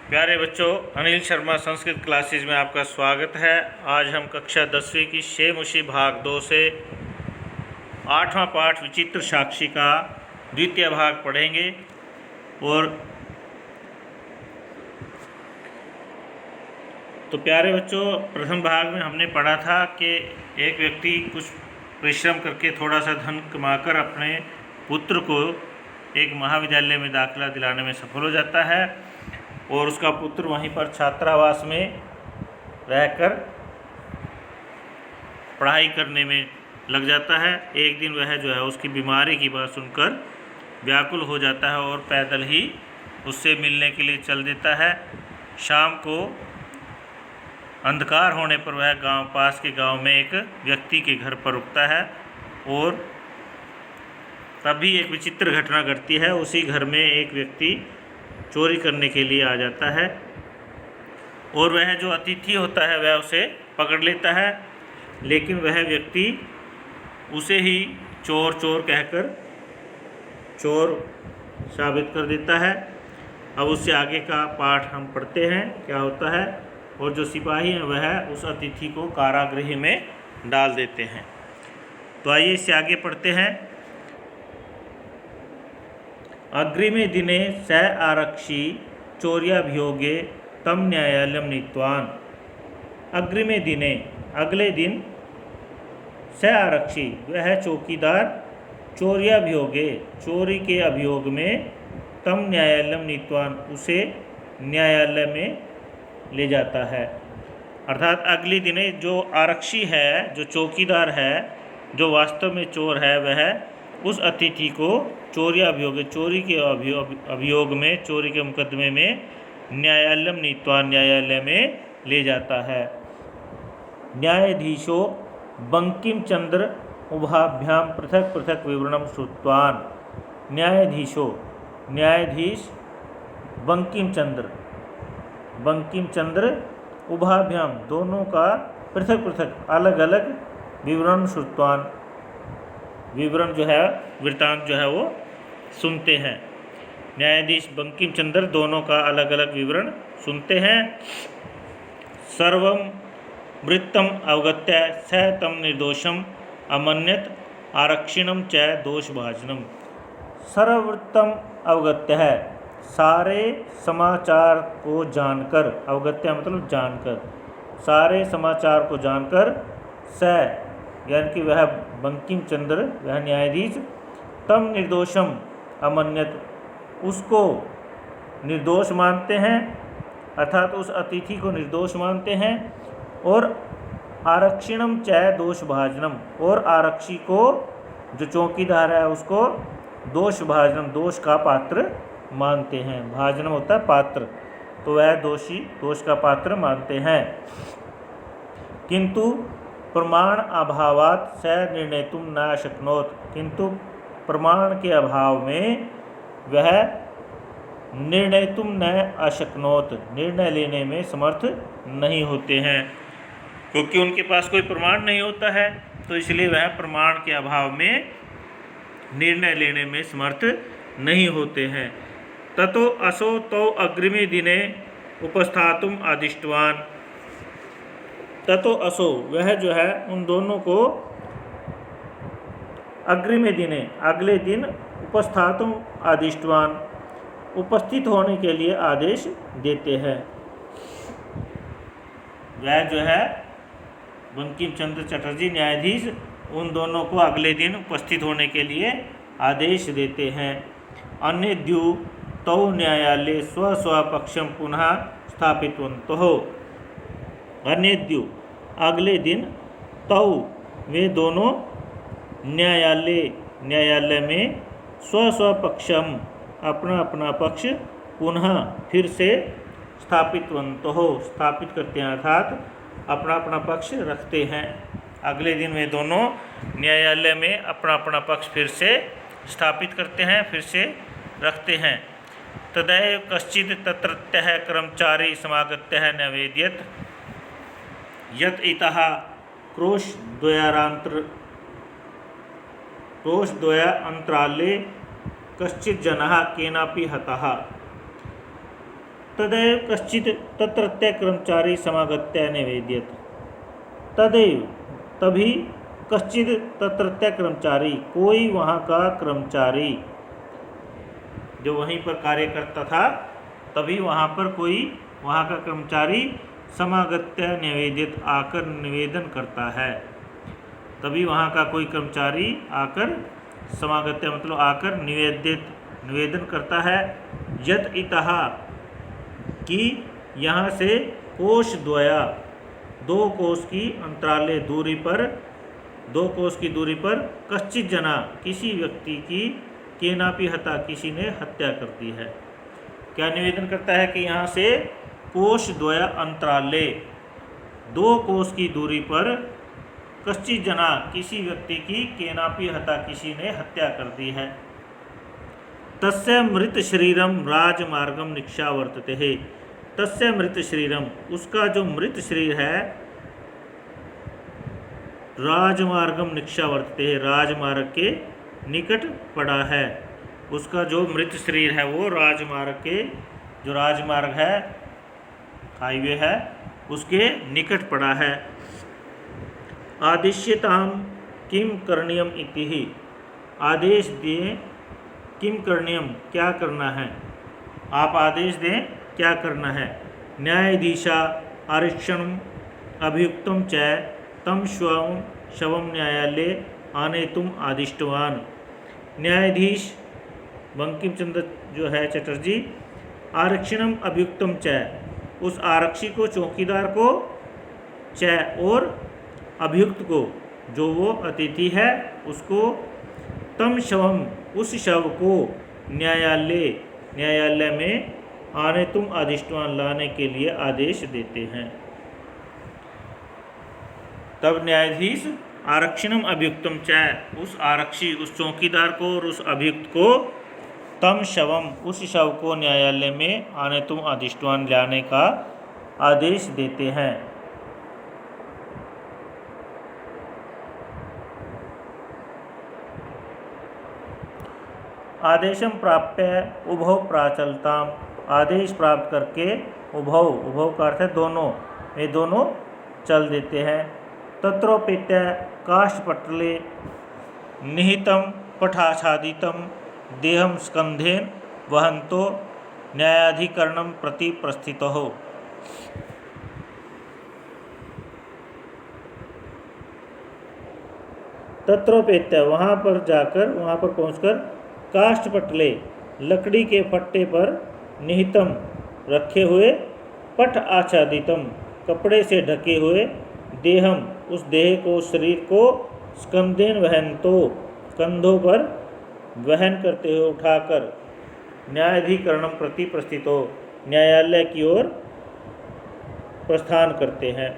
प्यारे बच्चों, अनिल शर्मा संस्कृत क्लासेज में आपका स्वागत है। आज हम कक्षा 10वीं की शेमुशी भाग 2 से 8वां पाठ विचित्र साक्षी का द्वितीय भाग पढ़ेंगे। और तो प्यारे बच्चों, प्रथम भाग में हमने पढ़ा था कि एक व्यक्ति कुछ परिश्रम करके थोड़ा सा धन कमाकर अपने पुत्र को एक महाविद्यालय में दाखिला दिलाने में सफल हो जाता है और उसका पुत्र वहीं पर छात्रावास में रहकर पढ़ाई करने में लग जाता है। एक दिन वह जो है उसकी बीमारी की बात सुनकर व्याकुल हो जाता है और पैदल ही उससे मिलने के लिए चल देता है। शाम को अंधकार होने पर वह पास के गांव में एक व्यक्ति के घर पर रुकता है और तभी एक विचित्र घटना घटती है। उसी घर में एक व्यक्ति चोरी करने के लिए आ जाता है और वह जो अतिथि होता है वह उसे पकड़ लेता है, लेकिन वह व्यक्ति उसे ही चोर चोर कहकर चोर साबित कर देता है। अब उससे आगे का पाठ हम पढ़ते हैं क्या होता है। और जो सिपाही हैं वह उस अतिथि को कारागृह में डाल देते हैं। तो आइए इससे आगे पढ़ते हैं। अग्रिमे दिने स आरक्षी चौर्याभियोगे तम न्यायालयम नीतवान। अग्रिमे दिने अगले दिन स आरक्षी वह चौकीदार चौर्याभियोगे चोरी के अभियोग में तम न्यायालयम नीतवान उसे न्यायालय में ले जाता है। अर्थात अगले दिने जो आरक्षी है, जो चौकीदार है, जो वास्तव में चोर है, वह उस अतिथि को चौर्याभियोग चोरी के अभियोग में, चोरी के मुकदमे में न्यायालयम नीतवान न्यायालय में ले जाता है। न्यायाधीशो बंकिम चंद्र उभाभ्याम पृथक पृथक विवरणम श्रुतवान। न्यायाधीश बंकिम चंद्र उभाभ्याम दोनों का पृथक पृथक अलग अलग विवरण श्रुतवान विवरण जो है, वृत्तांत जो है वो सुनते हैं। न्यायाधीश बंकिम चंद्र दोनों का अलग अलग विवरण सुनते हैं। सर्वम वृत्तम अवगत्य स तम निर्दोषम अमन्यत आरक्षिणम च दोषभाजनम। सर्ववृत्तम अवगत्य है, सारे समाचार को जानकर, अवगत्य मतलब जानकर, सारे समाचार को जानकर, स यानी कि वह बंकिम चंद्र वह न्यायाधीश तम निर्दोषम अमन्यत उसको निर्दोष मानते हैं, अर्थात उस अतिथि को निर्दोष मानते हैं। और आरक्षिणम च दोषभाजनम और आरक्षी को जो चौकीदार है उसको दोषभाजनम दोष का पात्र मानते हैं। भाजनम होता है पात्र, तो वह दोषी दोष का पात्र मानते हैं। किंतु प्रमाण अभावात स निर्णेतुम न शक्नोत। किंतु प्रमाण के अभाव में वह निर्णेतुम न अशक्नोत निर्णय लेने में समर्थ नहीं होते हैं, क्योंकि उनके पास कोई प्रमाण नहीं होता है, तो इसलिए वह प्रमाण के अभाव में निर्णय लेने में समर्थ नहीं होते हैं। ततो असो तो अग्रिमे दिने उपस्थातुम आदिष्टवान। ततो असो वह जो है उन दोनों को अग्रिमे दिने अगले दिन उपस्थातुम आदिष्टवान उपस्थित होने के लिए आदेश देते हैं। वह जो है बंकिम चंद्र चटर्जी न्यायाधीश उन दोनों को अगले दिन उपस्थित होने के लिए आदेश देते हैं। अन्यद्यु तौ न्यायालय स्व स्वपक्षम पुनः स्थापितवन्तः। अन्यद्यु अगले दिन तौ वे दोनों न्यायालय में स्व स्वपक्षम अपना अपना पक्ष पुनः फिर से स्थापितवन्तः स्थापित करते हैं, अर्थात अपना अपना पक्ष रखते हैं। अगले दिन वे दोनों न्यायालय में अपना अपना पक्ष फिर से स्थापित करते हैं, फिर से रखते हैं। तदैव कश्चित् तत्रत्यः कर्मचारी समागत्यः न्यवेदयत् यत् इतः क्रोशद्वयान्तराले कश्चित् जनः केनापि हतः। तदैव कश्चित् तत्रत्य कर्मचारी समागत्य निवेद्यत। तदैव तभी कश्चित् तत्रत्य कर्मचारी कोई वहाँ का कर्मचारी जो वहीं पर कार्य करता था, तभी वहाँ पर कोई वहाँ का कर्मचारी समागत्य निवेदित आकर निवेदन करता है। तभी वहाँ का कोई कर्मचारी आकर समागत्य मतलब आकर निवेदन करता है। यत इतः कि यहाँ से कोश द्वया 2 कोश की अंतराले दूरी पर 2 कोश की दूरी पर कश्चित जना किसी व्यक्ति की केनापि हता किसी ने हत्या कर दी है। क्या निवेदन करता है कि यहाँ से कोश द्वया अंतराले 2 कोश की दूरी पर कश्चित जना किसी व्यक्ति की केनापि हता किसी ने हत्या कर दी है। तस्य मृत शरीरम राजमार्गम निक्षावर्तते है। तस्य मृत शरीरम उसका जो मृत शरीर है राजमार्गम निक्षावर्तते है राजमार्ग के निकट पड़ा है। उसका जो मृत शरीर है वो राजमार्ग के जो राजमार्ग है हाईवे है उसके निकट पड़ा है। आदिश्यताम किम करणीयम इति ही आदेश दें किम करणीयम क्या करना है। आप आदेश दें क्या करना है। न्यायाधीशा आरक्षण अभियुक्तम च तम शवम न्यायालय आनेतुम आदिष्टवान। न्यायाधीश बंकिम चंद्र जो है चटर्जी आरक्षणम अभियुक्तम च उस आरक्षी को चौकीदार को च और अभियुक्त को जो वो अतिथि है उसको तम शवम उस शव को न्यायालय में आने तुम आदिष्टवान लाने के लिए आदेश देते हैं। तब न्यायाधीश आरक्षणम अभियुक्तम च उस आरक्षी उस चौकीदार को और उस अभियुक्त को तम शवम उस शव को न्यायालय में आने तुम आदिष्टवान लाने का आदेश देते हैं। आदेशम प्राप्य उभौ प्राचलताम आदेश प्राप्त करके उभौ का अर्थ है दोनों ये दोनों चल देते हैं। तत्रोपेत्य काष्ठपटले निहितम पठाच्छादितम देहम स्कंधेन वहंतो न्यायाधिकरणम प्रति प्रस्थितो हो। तत्रोपेत्य वहाँ पर जाकर वहाँ पर पहुँचकर काष्ठपटले लकड़ी के फट्टे पर निहितम रखे हुए पट आच्छादितम कपड़े से ढके हुए देहम उस देह को शरीर को स्कंदेन वहंतो कंधों पर वहन करते हुए उठाकर न्यायाधिकरणम प्रति प्रस्थितो न्यायालय की ओर प्रस्थान करते हैं।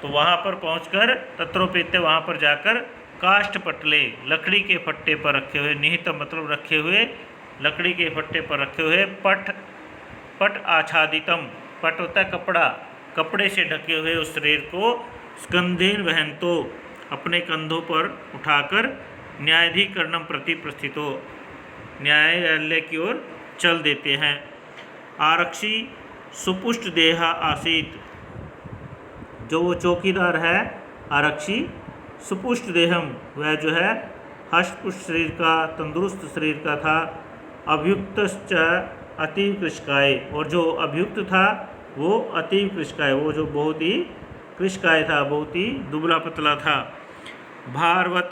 तो वहाँ पर पहुँचकर तत्रोपेत्य वहाँ पर जाकर काष्ठपटले लकड़ी के फट्टे पर रखे हुए निहितम मतलब रखे हुए लकड़ी के फट्टे पर रखे हुए पट आच्छादितम पट होता है कपड़ा कपड़े से ढके हुए उस शरीर को स्कंधेन वहंतो अपने कंधों पर उठाकर न्यायाधिकरणम प्रति प्रस्थितो न्यायालय की ओर चल देते हैं। आरक्षी सुपुष्ट देहा आसीत जो वो चौकीदार है आरक्षी सुपुष्ट देहम वह जो है हष्टपुष्ट शरीर का तंदुरुस्त शरीर का था। अभियुक्त अतीव कृशकाय और जो अभियुक्त था वो अतीव कृशकाय वो जो बहुत ही कृशकाय था बहुत ही दुबला पतला था। भारवत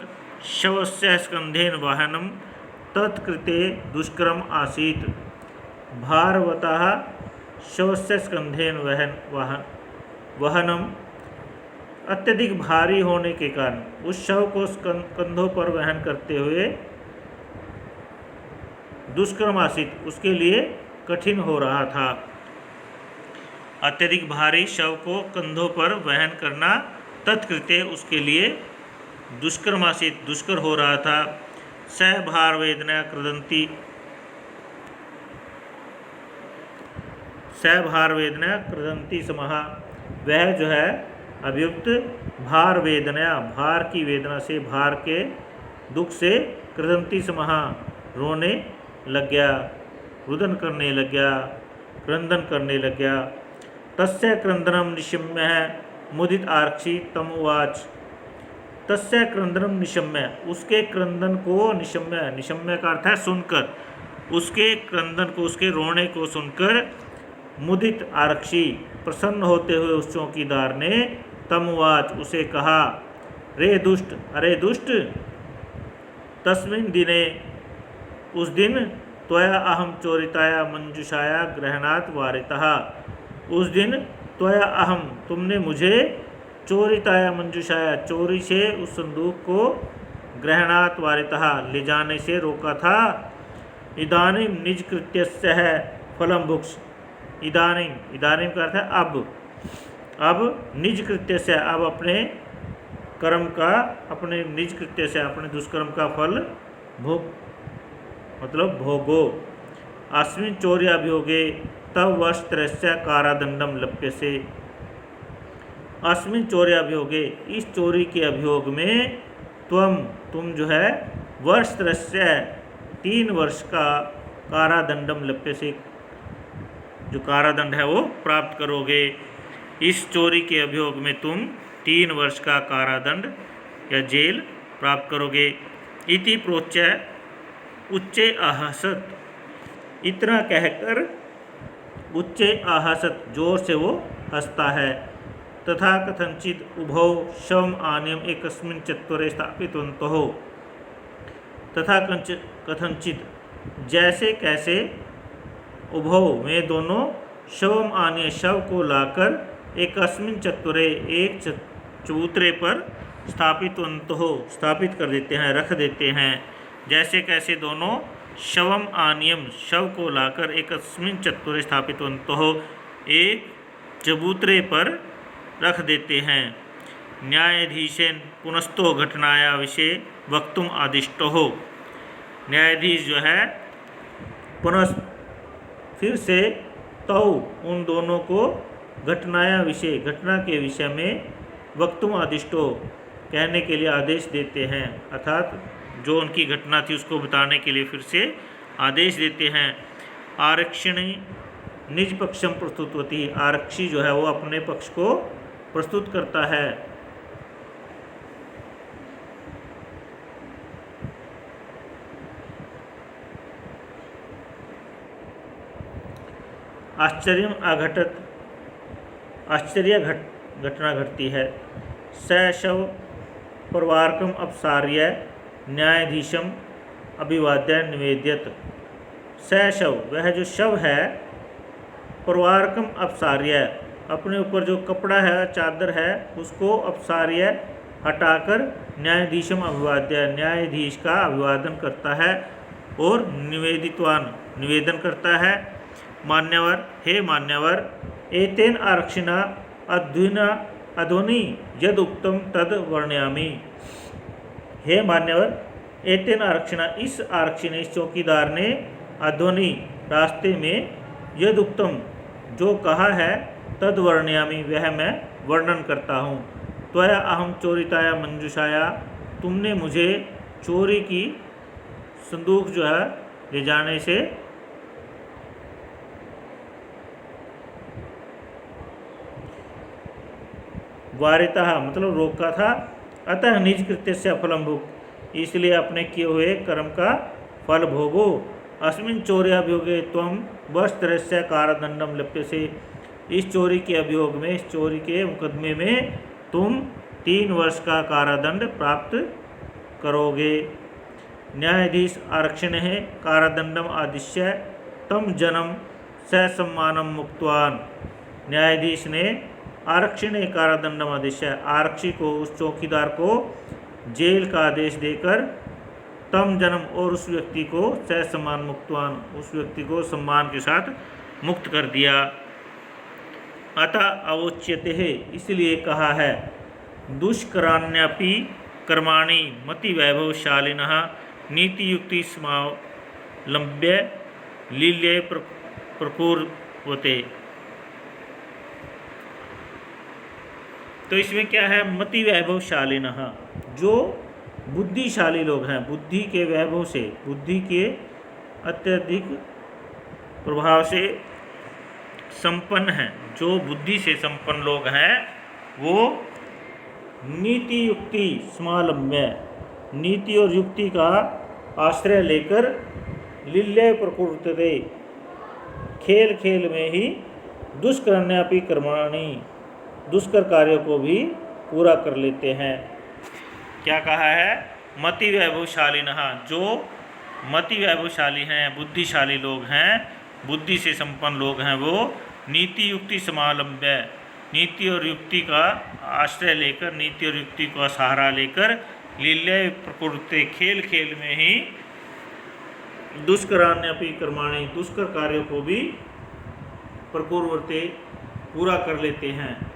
शवस्य स्कंधेन वाहनम तत्कृते दुष्करम आसीत। भारवतः शवस्य स्कंधेन वहनम अत्यधिक भारी होने के कारण उस शव को कंधों पर वहन करते हुए दुष्कर्म आसित उसके लिए कठिन हो रहा था। अत्यधिक भारी शव को कंधों पर वहन करना तत्कृत्य उसके लिए दुष्कर्मासित दुष्कर हो रहा था। स भार वेदना कृदंती समहा वह जो है अभियुक्त भार वेदना भार की वेदना से भार के दुख से कृदंती समहा रोने लग गया रुदन करने लग गया क्रंदन करने लग गया। तस्य क्रंदनम निशम्य मुदित आरक्षी तमुवाच। तस्य क्रंदनम निशम्य, उसके क्रंदन को, निशम्य, निशम्य का अर्थ है सुनकर, उसके क्रंदन को, उसके रोने को सुनकर मुदित आरक्षी, प्रसन्न होते हुए उस चौकीदार ने तमुवाच, उसे कहा, रे दुष्ट, अरे दुष्ट, तस्मिन् दिने, उस दिन, त्वया अहम चोरिताया मंजुषाया ग्रहणात् वारितः, उस दिन, त्वया अहम, तुमने मुझे, चोरिताया मंजुषाया, चोरी से उस संदूक को, ग्रहणात् वारितः, ले जाने से रोका था। इदानीं निज कृत्यस्य है फलम भुक्ष। इदानीं, इदानीं का अर्थ है अब निज कृत्य से, अब अपने कर्म का, अपने निज कृत्य से, अपने दुष्कर्म का फल भोग, मतलब भोगो। अस्मिन् चौर्याभियोगे तव वर्षत्रयस्य कारादंडम लप्यसे। अस्मिन् चौर्याभियोगे, इस चोरी के अभियोग में, तुम जो है, वर्षत्रयस्य, 3 वर्ष का, कारादंडम लप्यसे, जो कारादंड है वो प्राप्त करोगे। इस चोरी के अभियोग में तुम 3 वर्ष का कारादंड या जेल प्राप्त करोगे। इति प्रोच्य उच्चे आहसत, इतना कहकर उच्चे आहसत, जोर से वो हंसता है। तथा कथंचित उभौ शवम आनियम एकस्मिन् चत्वरे स्थापितवन्तः। तथा कथंचित, जैसे कैसे, उभौ में दोनों, शवम आनिय, शव को लाकर, एकस्मिन् चत्वरे, एक चबूतरे पर, स्थापितवन्तः, स्थापित कर देते हैं, रख देते हैं। जैसे कैसे दोनों, शवम आनियम, शव को लाकर, एकस्मिन् चत्वरे स्थापितवन्तः, एक चबूतरे पर रख देते हैं। न्यायाधीशेन पुनस्तो घटनाया विषय वक्तुम आदिष्टो। न्यायाधीश जो है पुनः फिर से तौ, उन दोनों को, घटनाया विषय, घटना के विषय में, वक्तुम आदिष्टो, कहने के लिए आदेश देते हैं, अर्थात जो उनकी घटना थी उसको बताने के लिए फिर से आदेश देते हैं। आरक्षिणी निज पक्षम प्रस्तुतवती, आरक्षी जो है वो अपने पक्ष को प्रस्तुत करता है। आश्चर्य घटना घटती है। स शव प्रवारकम अपसार्य न्यायाधीशम अभिवाद्य निवेद्यत। स शव, वह जो शव है, प्रवारकम अपसार्य, अपने ऊपर जो कपड़ा है, चादर है, उसको अपसार्य, हटाकर, न्यायाधीशम अभिवाद्य, न्यायाधीश का अभिवादन करता है, और निवेदितवान, निवेदन करता है। मान्यवर, हे मान्यवर, एतेन आरक्षिणा अध्वनि यद उक्तम तद वर्णयामि। हे मान्यवर, एतेन आरक्षिणा, इस आरक्षी ने, इस चौकीदार ने, अध्वनि, रास्ते में, यद उक्तम, जो कहा है, तद वर्णयामि, वह मैं वर्णन करता हूँ। त्वया अहम चोरिताया मंजुषाया, तुमने मुझे चोरी की संदूक जो है ले जाने से वारिता, मतलब रोका था। अतः निज कृत्य से फलम भुक्, इसलिए अपने किए हुए कर्म का फल भोगो। अस्मिन् चौर्याभियोगे त्वं वर्षत्रयस्य कारादंडम लप्यसे। इस चोरी के अभियोग में, इस चोरी के मुकदमे में तुम 3 वर्ष का कारादंड प्राप्त करोगे। न्यायाधीश आरक्षण है कारादंडम आदिश्य तम जनम ससम्मानम मुक्तवान। न्यायाधीश ने आरक्षण कारादंडम आदिश्य, आरक्षी को, उस चौकीदार को जेल का आदेश देकर, तम जन्म, और उस व्यक्ति को, ससम्मान मुक्तवान, उस व्यक्ति को सम्मान के साथ मुक्त कर दिया। अतः अवोच्यते है, इसलिए कहा है, दुष्कराण्यपि कर्माणि मति वैभवशालिनः नीति युक्ति समालंब्य लील्ये प्रकुर्वते। तो इसमें क्या है, मति वैभवशालिनः, जो बुद्धिशाली लोग हैं, बुद्धि के वैभव से, बुद्धि के अत्यधिक प्रभाव से संपन्न हैं, जो बुद्धि से संपन्न लोग हैं, वो नीति युक्ति समालम्ब्य, नीति और युक्ति का आश्रय लेकर लील्य प्रकृति, खेल खेल में ही दुष्करण्यापि कर्माणि, दुष्कर कार्यों को भी पूरा कर लेते हैं। क्या कहा है? मति वैभवशालिनः, जो मति वैभवशाली हैं, बुद्धिशाली लोग हैं, बुद्धि से संपन्न लोग हैं, वो नीति युक्ति समालम्ब्य, नीति और युक्ति का आश्रय लेकर, नीति और युक्ति का सहारा लेकर लील्य प्रकृति, खेल खेल में ही दुष्कराण्यपि कर्माणि, दुष्कर कार्यों को भी प्रकुर्वते, पूरा कर लेते हैं।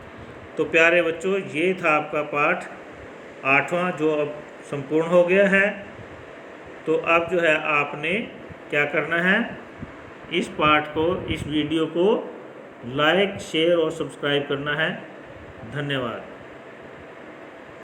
तो प्यारे बच्चों, ये था आपका पाठ 8वां, जो अब संपूर्ण हो गया है। तो अब जो है आपने क्या करना है, इस पाठ को, इस वीडियो को लाइक, शेयर और सब्सक्राइब करना है। धन्यवाद।